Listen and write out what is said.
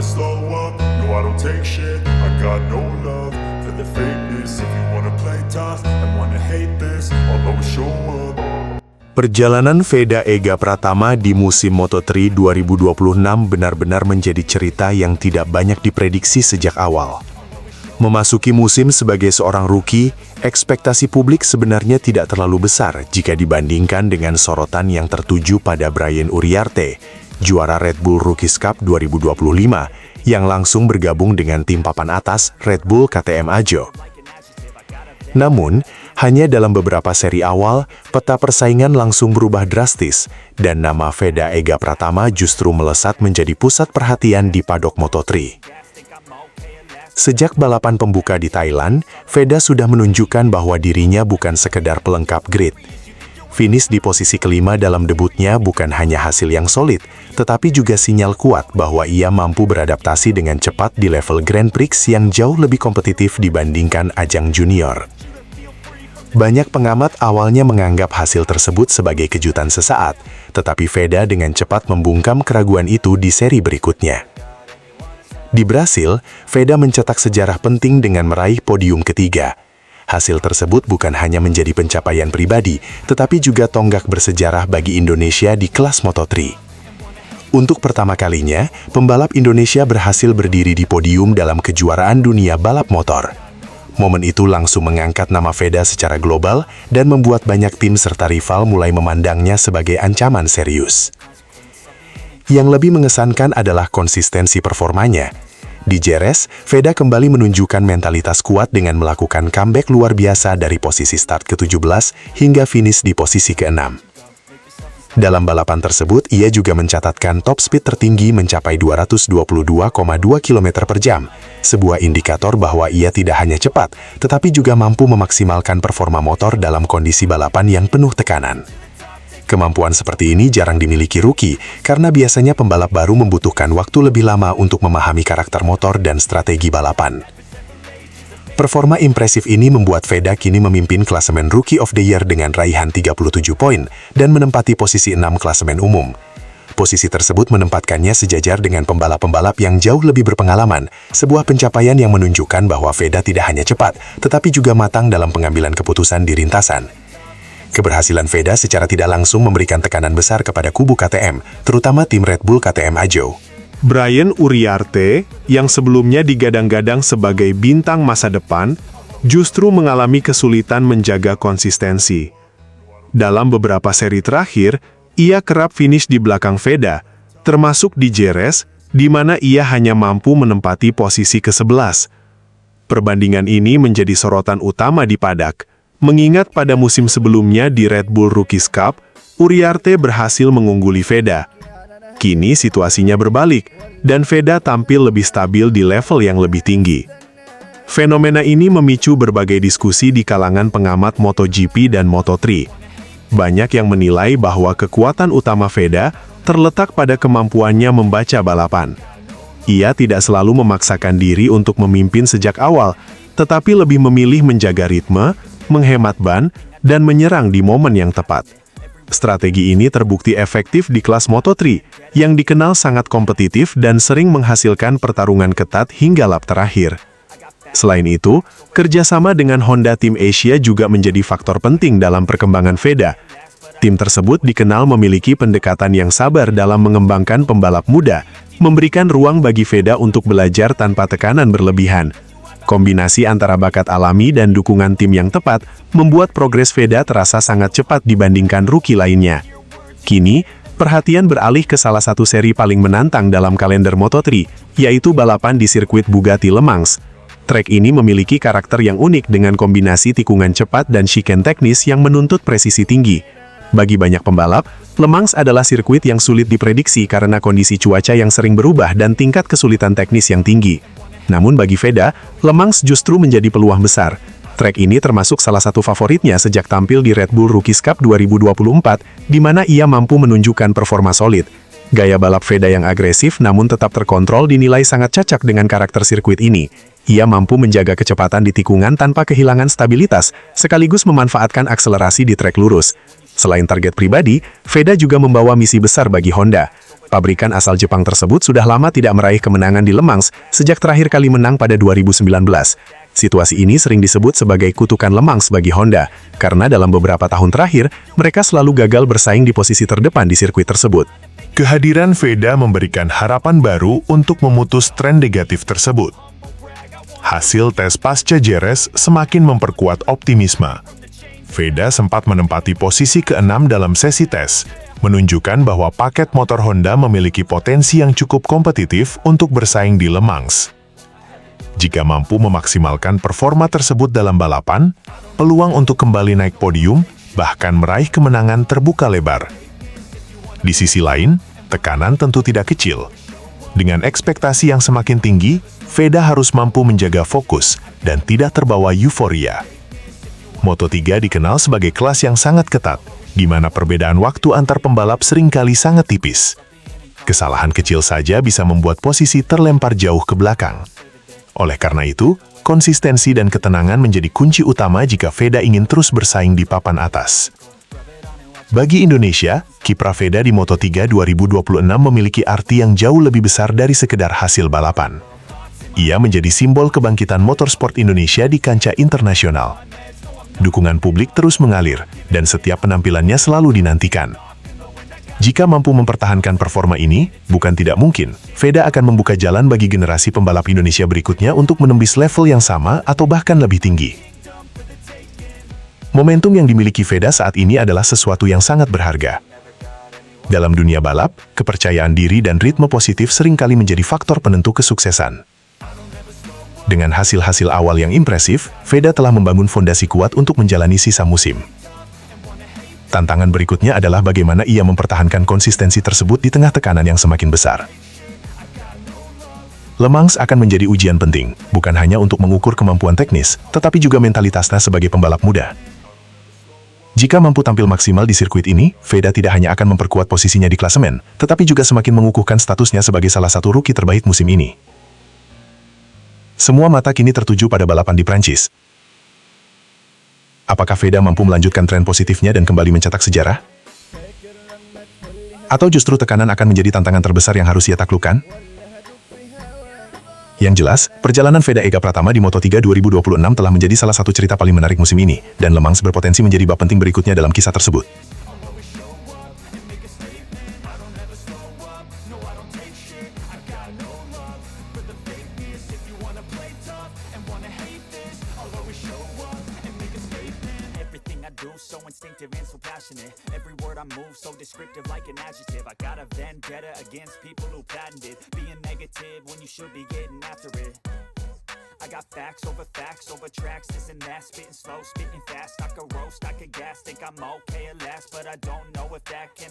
never slow up, no I don't take shit. I got no love for the fakeness. If you wanna play tough and wanna hate this, I'll always show up. Perjalanan Veda Ega Pratama di musim Moto3 2026 benar-benar menjadi cerita yang tidak banyak diprediksi sejak awal. Memasuki musim sebagai seorang rookie, ekspektasi publik sebenarnya tidak terlalu besar jika dibandingkan dengan sorotan yang tertuju pada Brian Uriarte, juara Red Bull Rookies Cup 2025, yang langsung bergabung dengan tim papan atas Red Bull KTM Ajo. Namun, hanya dalam beberapa seri awal, peta persaingan langsung berubah drastis, dan nama Veda Ega Pratama justru melesat menjadi pusat perhatian di paddock Moto3. Sejak balapan pembuka di Thailand, Veda sudah menunjukkan bahwa dirinya bukan sekedar pelengkap grid. Finish di posisi kelima dalam debutnya bukan hanya hasil yang solid, tetapi juga sinyal kuat bahwa ia mampu beradaptasi dengan cepat di level Grand Prix yang jauh lebih kompetitif dibandingkan ajang junior. Banyak pengamat awalnya menganggap hasil tersebut sebagai kejutan sesaat, tetapi Veda dengan cepat membungkam keraguan itu di seri berikutnya. Di Brasil, Veda mencetak sejarah penting dengan meraih podium ketiga. Hasil tersebut bukan hanya menjadi pencapaian pribadi, tetapi juga tonggak bersejarah bagi Indonesia di kelas Moto3. Untuk pertama kalinya, pembalap Indonesia berhasil berdiri di podium dalam kejuaraan dunia balap motor. Momen itu langsung mengangkat nama Veda secara global dan membuat banyak tim serta rival mulai memandangnya sebagai ancaman serius. Yang lebih mengesankan adalah konsistensi performanya. Di Jerez, Veda kembali menunjukkan mentalitas kuat dengan melakukan comeback luar biasa dari posisi start ke-17 hingga finish di posisi ke-6. Dalam balapan tersebut, ia juga mencatatkan top speed tertinggi mencapai 222,2 km per jam, sebuah indikator bahwa ia tidak hanya cepat, tetapi juga mampu memaksimalkan performa motor dalam kondisi balapan yang penuh tekanan. Kemampuan seperti ini jarang dimiliki rookie, karena biasanya pembalap baru membutuhkan waktu lebih lama untuk memahami karakter motor dan strategi balapan. Performa impresif ini membuat Veda kini memimpin klasemen Rookie of the Year dengan raihan 37 poin dan menempati posisi 6 klasemen umum. Posisi tersebut menempatkannya sejajar dengan pembalap-pembalap yang jauh lebih berpengalaman, sebuah pencapaian yang menunjukkan bahwa Veda tidak hanya cepat, tetapi juga matang dalam pengambilan keputusan di rintasan. Keberhasilan Veda secara tidak langsung memberikan tekanan besar kepada kubu KTM, terutama tim Red Bull KTM Ajo. Brian Uriarte, yang sebelumnya digadang-gadang sebagai bintang masa depan, justru mengalami kesulitan menjaga konsistensi. Dalam beberapa seri terakhir, ia kerap finish di belakang Veda, termasuk di Jerez, di mana ia hanya mampu menempati posisi ke-11. Perbandingan ini menjadi sorotan utama di paddock, mengingat pada musim sebelumnya di Red Bull Rookies Cup, Uriarte berhasil mengungguli Veda. Kini situasinya berbalik, dan Veda tampil lebih stabil di level yang lebih tinggi. Fenomena ini memicu berbagai diskusi di kalangan pengamat MotoGP dan Moto3. Banyak yang menilai bahwa kekuatan utama Veda terletak pada kemampuannya membaca balapan. Ia tidak selalu memaksakan diri untuk memimpin sejak awal, tetapi lebih memilih menjaga ritme, menghemat ban, dan menyerang di momen yang tepat. Strategi ini terbukti efektif di kelas Moto3, yang dikenal sangat kompetitif dan sering menghasilkan pertarungan ketat hingga lap terakhir. Selain itu, kerjasama dengan Honda Team Asia juga menjadi faktor penting dalam perkembangan Veda. Tim tersebut dikenal memiliki pendekatan yang sabar dalam mengembangkan pembalap muda, memberikan ruang bagi Veda untuk belajar tanpa tekanan berlebihan. Kombinasi antara bakat alami dan dukungan tim yang tepat membuat progres Veda terasa sangat cepat dibandingkan rookie lainnya. Kini, perhatian beralih ke salah satu seri paling menantang dalam kalender Moto3, yaitu balapan di sirkuit Bugatti Le Mans. Trek ini memiliki karakter yang unik dengan kombinasi tikungan cepat dan chicane teknis yang menuntut presisi tinggi. Bagi banyak pembalap, Le Mans adalah sirkuit yang sulit diprediksi karena kondisi cuaca yang sering berubah dan tingkat kesulitan teknis yang tinggi. Namun bagi Veda, Le Mans justru menjadi peluang besar. Trek ini termasuk salah satu favoritnya sejak tampil di Red Bull Rookies Cup 2024, di mana ia mampu menunjukkan performa solid. Gaya balap Veda yang agresif namun tetap terkontrol dinilai sangat cocok dengan karakter sirkuit ini. Ia mampu menjaga kecepatan di tikungan tanpa kehilangan stabilitas, sekaligus memanfaatkan akselerasi di trek lurus. Selain target pribadi, Veda juga membawa misi besar bagi Honda. Pabrikan asal Jepang tersebut sudah lama tidak meraih kemenangan di Le Mans sejak terakhir kali menang pada 2019. Situasi ini sering disebut sebagai kutukan Le Mans bagi Honda, karena dalam beberapa tahun terakhir, mereka selalu gagal bersaing di posisi terdepan di sirkuit tersebut. Kehadiran Veda memberikan harapan baru untuk memutus tren negatif tersebut. Hasil tes pasca Jerez semakin memperkuat optimisme. Veda sempat menempati posisi ke-6 dalam sesi tes, menunjukkan bahwa paket motor Honda memiliki potensi yang cukup kompetitif untuk bersaing di Le Mans. Jika mampu memaksimalkan performa tersebut dalam balapan, peluang untuk kembali naik podium, bahkan meraih kemenangan terbuka lebar. Di sisi lain, tekanan tentu tidak kecil. Dengan ekspektasi yang semakin tinggi, Veda harus mampu menjaga fokus dan tidak terbawa euforia. Moto3 dikenal sebagai kelas yang sangat ketat, di mana perbedaan waktu antar pembalap seringkali sangat tipis. Kesalahan kecil saja bisa membuat posisi terlempar jauh ke belakang. Oleh karena itu, konsistensi dan ketenangan menjadi kunci utama jika Veda ingin terus bersaing di papan atas. Bagi Indonesia, kiprah Veda di Moto3 2026 memiliki arti yang jauh lebih besar dari sekedar hasil balapan. Ia menjadi simbol kebangkitan motorsport Indonesia di kancah internasional. Dukungan publik terus mengalir, dan setiap penampilannya selalu dinantikan. Jika mampu mempertahankan performa ini, bukan tidak mungkin, Veda akan membuka jalan bagi generasi pembalap Indonesia berikutnya untuk menembus level yang sama atau bahkan lebih tinggi. Momentum yang dimiliki Veda saat ini adalah sesuatu yang sangat berharga. Dalam dunia balap, kepercayaan diri dan ritme positif seringkali menjadi faktor penentu kesuksesan. Dengan hasil-hasil awal yang impresif, Veda telah membangun fondasi kuat untuk menjalani sisa musim. Tantangan berikutnya adalah bagaimana ia mempertahankan konsistensi tersebut di tengah tekanan yang semakin besar. Le Mans akan menjadi ujian penting, bukan hanya untuk mengukur kemampuan teknis, tetapi juga mentalitasnya sebagai pembalap muda. Jika mampu tampil maksimal di sirkuit ini, Veda tidak hanya akan memperkuat posisinya di klasemen, tetapi juga semakin mengukuhkan statusnya sebagai salah satu rookie terbaik musim ini. Semua mata kini tertuju pada balapan di Prancis. Apakah Veda mampu melanjutkan tren positifnya dan kembali mencetak sejarah? Atau justru tekanan akan menjadi tantangan terbesar yang harus ia taklukkan? Yang jelas, perjalanan Veda Ega Pratama di Moto3 2026 telah menjadi salah satu cerita paling menarik musim ini, dan Le Mans berpotensi menjadi bab penting berikutnya dalam kisah tersebut. So instinctive and so passionate. Every word I move so descriptive like an adjective. I got a vendetta against people who patented being negative when you should be getting after it. I got facts over tracks, this and that, spitting slow, spitting fast. I could roast, I could gas, think I'm okay at last, but I don't know if that can